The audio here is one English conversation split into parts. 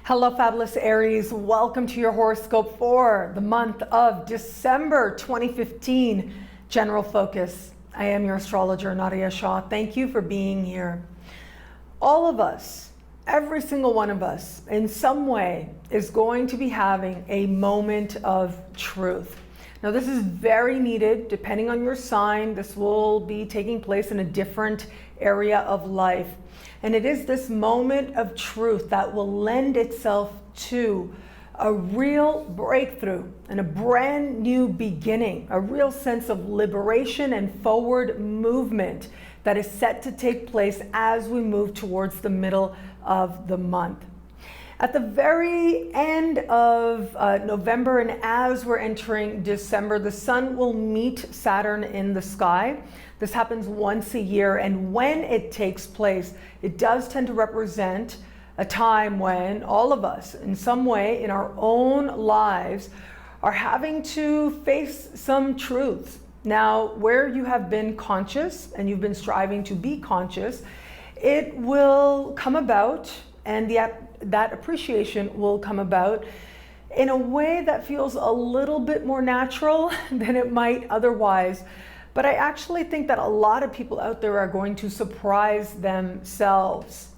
Hello, fabulous Aries. Welcome to your horoscope for the month of December 2015. General focus. I am your astrologer, Nadiya Shah. Thank you for being here. All of us, every single one of us, in some way, is going to be having a moment of truth. Now, this is very needed. Depending on your sign, this will be taking place in a different area of life. And it is this moment of truth that will lend itself to a real breakthrough and a brand new beginning, a real sense of liberation and forward movement that is set to take place as we move towards the middle of the month. At the very end of November, and as we're entering December, the sun will meet Saturn in the sky. This happens once a year, and when it takes place, it does tend to represent a time when all of us, in some way in our own lives, are having to face some truths. Now, where you have been conscious and you've been striving to be conscious, it will come about, and that appreciation will come about in a way that feels a little bit more natural than it might otherwise. But I actually think that a lot of people out there are going to surprise themselves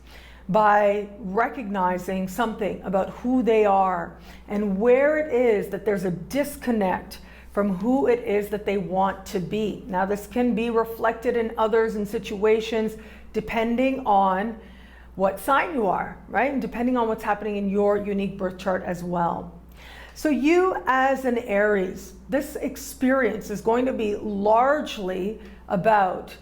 by recognizing something about who they are and where it is that there's a disconnect from who it is that they want to be. Now, this can be reflected in others and situations depending on what sign you are, right? And depending on what's happening in your unique birth chart as well. So you as an Aries, this experience is going to be largely about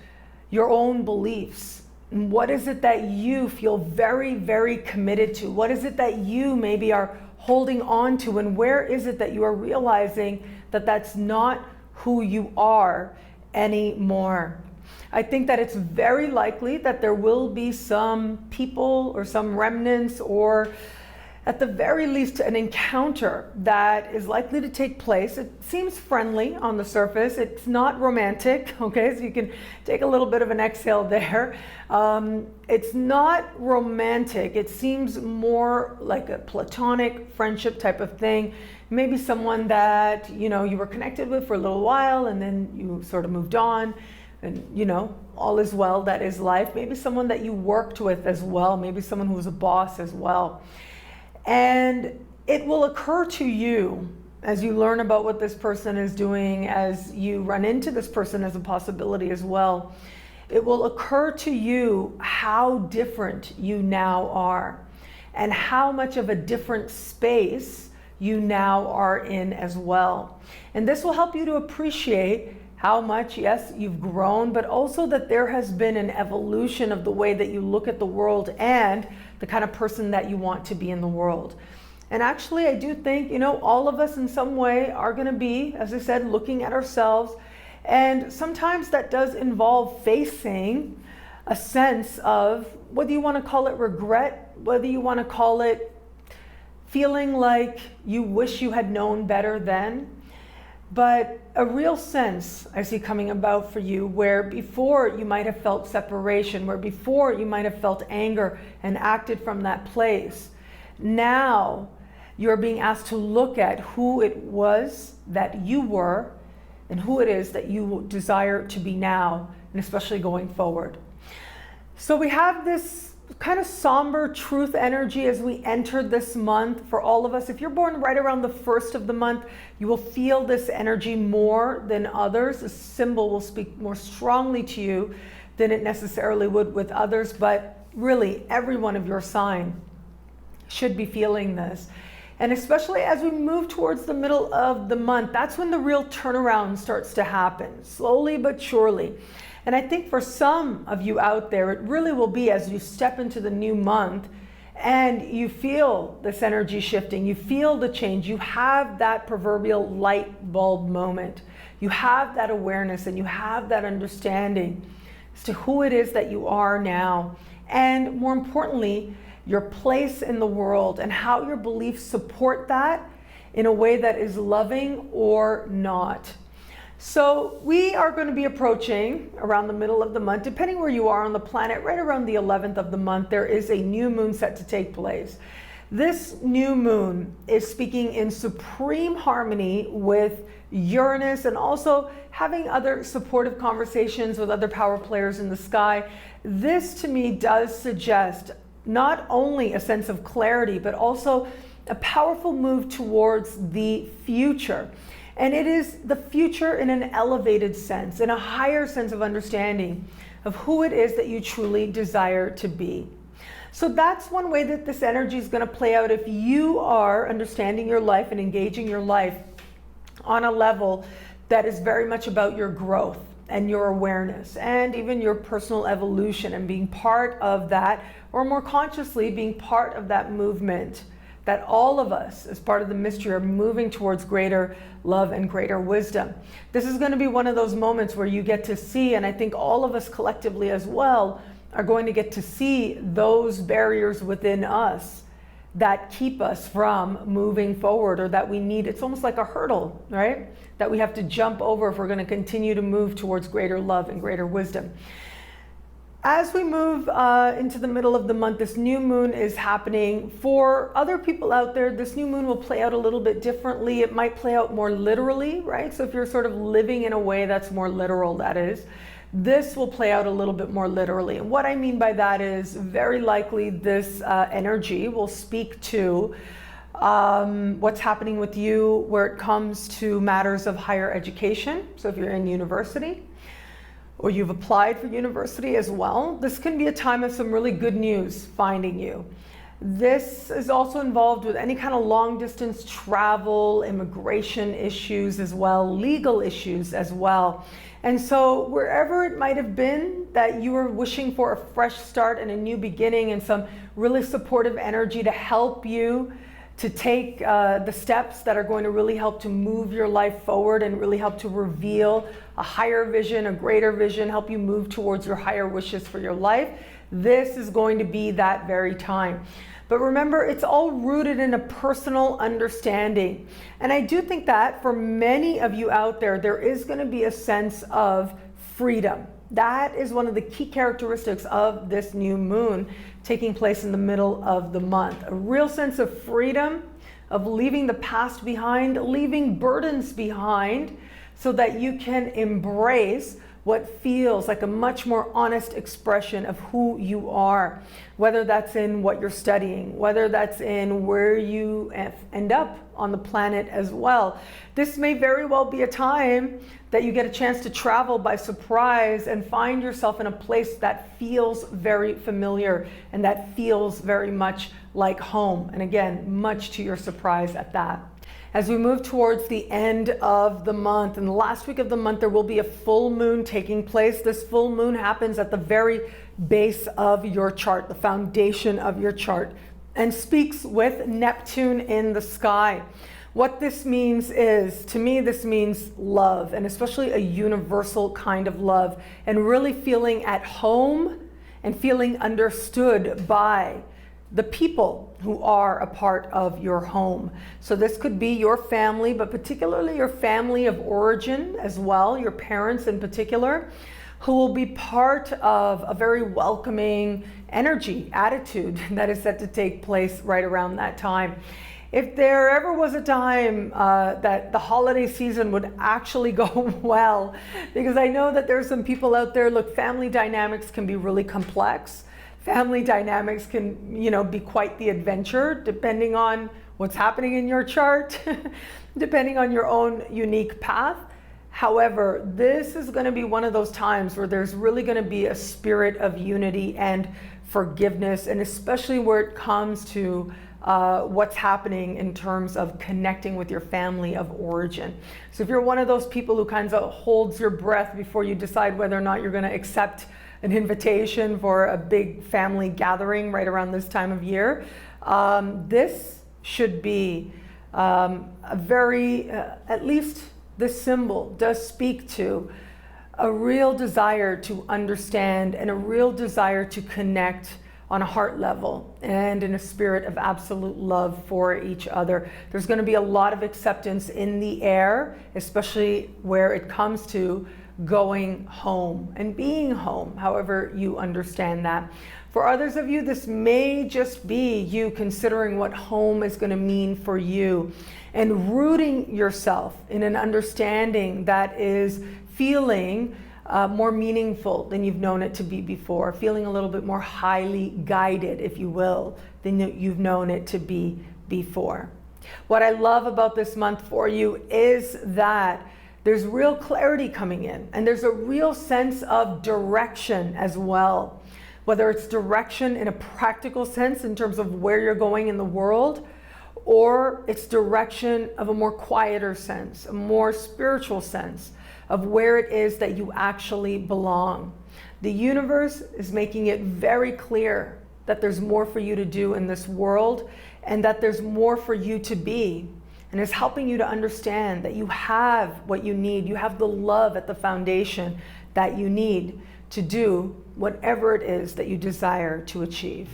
your own beliefs. And what is it that you feel very, very committed to? What is it that you maybe are holding on to? And where is it that you are realizing that that's not who you are anymore? I think that it's very likely that there will be some people or some remnants, or at the very least an encounter that is likely to take place. It seems friendly on the surface. It's not romantic, okay? So you can take a little bit of an exhale there. It's not romantic. It seems more like a platonic friendship type of thing. Maybe someone that, you were connected with for a little while and then you sort of moved on. And all is well, that is life. Maybe someone that you worked with as well, maybe someone who was a boss as well. And it will occur to you as you learn about what this person is doing, as you run into this person as a possibility as well. It will occur to you how different you now are and how much of a different space you now are in as well. And this will help you to appreciate how much, yes, you've grown, but also that there has been an evolution of the way that you look at the world and the kind of person that you want to be in the world. And actually, I do think, all of us in some way are going to be, as I said, looking at ourselves. And sometimes that does involve facing a sense of, whether you want to call it regret, whether you want to call it feeling like you wish you had known better then. But a real sense I see coming about for you, where before you might have felt separation, where before you might have felt anger and acted from that place. Now you're being asked to look at who it was that you were and who it is that you desire to be now, and especially going forward. So we have this kind of somber truth energy as we enter this month for all of us. If you're born right around the first of the month, you will feel this energy more than others. The symbol will speak more strongly to you than it necessarily would with others, but really every one of your sign should be feeling this. And especially as we move towards the middle of the month, that's when the real turnaround starts to happen, slowly but surely. And I think for some of you out there, it really will be as you step into the new month and you feel this energy shifting, you feel the change, you have that proverbial light bulb moment. You have that awareness and you have that understanding as to who it is that you are now. And more importantly, your place in the world and how your beliefs support that in a way that is loving or not. So we are going to be approaching around the middle of the month, depending where you are on the planet, right around the 11th of the month, there is a new moon set to take place. This new moon is speaking in supreme harmony with Uranus and also having other supportive conversations with other power players in the sky. This to me does suggest not only a sense of clarity, but also a powerful move towards the future. And it is the future in an elevated sense, in a higher sense of understanding of who it is that you truly desire to be. So that's one way that this energy is going to play out if you are understanding your life and engaging your life on a level that is very much about your growth and your awareness and even your personal evolution and being part of that, or more consciously being part of that movement that all of us, as part of the mystery, are moving towards greater love and greater wisdom. This is going to be one of those moments where you get to see, and I think all of us collectively as well, are going to get to see those barriers within us that keep us from moving forward, or that we need. It's almost like a hurdle, right? That we have to jump over if we're going to continue to move towards greater love and greater wisdom. As we move into the middle of the month, this new moon is happening. For other people out there, this new moon will play out a little bit differently. It might play out more literally, right? So if you're sort of living in a way that's more literal, that is, this will play out a little bit more literally. And what I mean by that is very likely this energy will speak to what's happening with you where it comes to matters of higher education. So if you're in university or you've applied for university as well, this can be a time of some really good news finding you. This is also involved with any kind of long distance travel, immigration issues as well, legal issues as well. And so wherever it might have been that you were wishing for a fresh start and a new beginning and some really supportive energy to help you to take the steps that are going to really help to move your life forward and really help to reveal a higher vision, a greater vision, help you move towards your higher wishes for your life, this is going to be that very time. But remember, it's all rooted in a personal understanding. And I do think that for many of you out there, there is going to be a sense of freedom. That is one of the key characteristics of this new moon taking place in the middle of the month. A real sense of freedom, of leaving the past behind, leaving burdens behind, so that you can embrace what feels like a much more honest expression of who you are, whether that's in what you're studying, whether that's in where you end up on the planet as well. This may very well be a time that you get a chance to travel by surprise and find yourself in a place that feels very familiar and that feels very much like home. And again, much to your surprise at that. As we move towards the end of the month, and the last week of the month, there will be a full moon taking place. This full moon happens at the very base of your chart, the foundation of your chart, and speaks with Neptune in the sky. What this means is, to me, this means love, and especially a universal kind of love, and really feeling at home and feeling understood by the people who are a part of your home. So this could be your family, but particularly your family of origin as well, your parents in particular, who will be part of a very welcoming energy, attitude that is set to take place right around that time. If there ever was a time that the holiday season would actually go well, because I know that there's some people out there, look, family dynamics can be really complex. Family dynamics can, be quite the adventure, depending on what's happening in your chart, depending on your own unique path. However, this is going to be one of those times where there's really going to be a spirit of unity and forgiveness, and especially where it comes to what's happening in terms of connecting with your family of origin. So if you're one of those people who kind of holds your breath before you decide whether or not you're going to accept an invitation for a big family gathering right around this time of year, this should be a very, at least this symbol does speak to a real desire to understand and a real desire to connect on a heart level and in a spirit of absolute love for each other. There's going to be a lot of acceptance in the air, especially where it comes to going home and being home, however you understand that. For others of you, this may just be you considering what home is going to mean for you and rooting yourself in an understanding that is feeling more meaningful than you've known it to be before, feeling a little bit more highly guided, if you will, than you've known it to be before. What I love about this month for you is that there's real clarity coming in, and there's a real sense of direction as well. Whether it's direction in a practical sense in terms of where you're going in the world, or it's direction of a more quieter sense, a more spiritual sense of where it is that you actually belong. The universe is making it very clear that there's more for you to do in this world and that there's more for you to be, and is helping you to understand that you have what you need. You have the love at the foundation that you need to do whatever it is that you desire to achieve.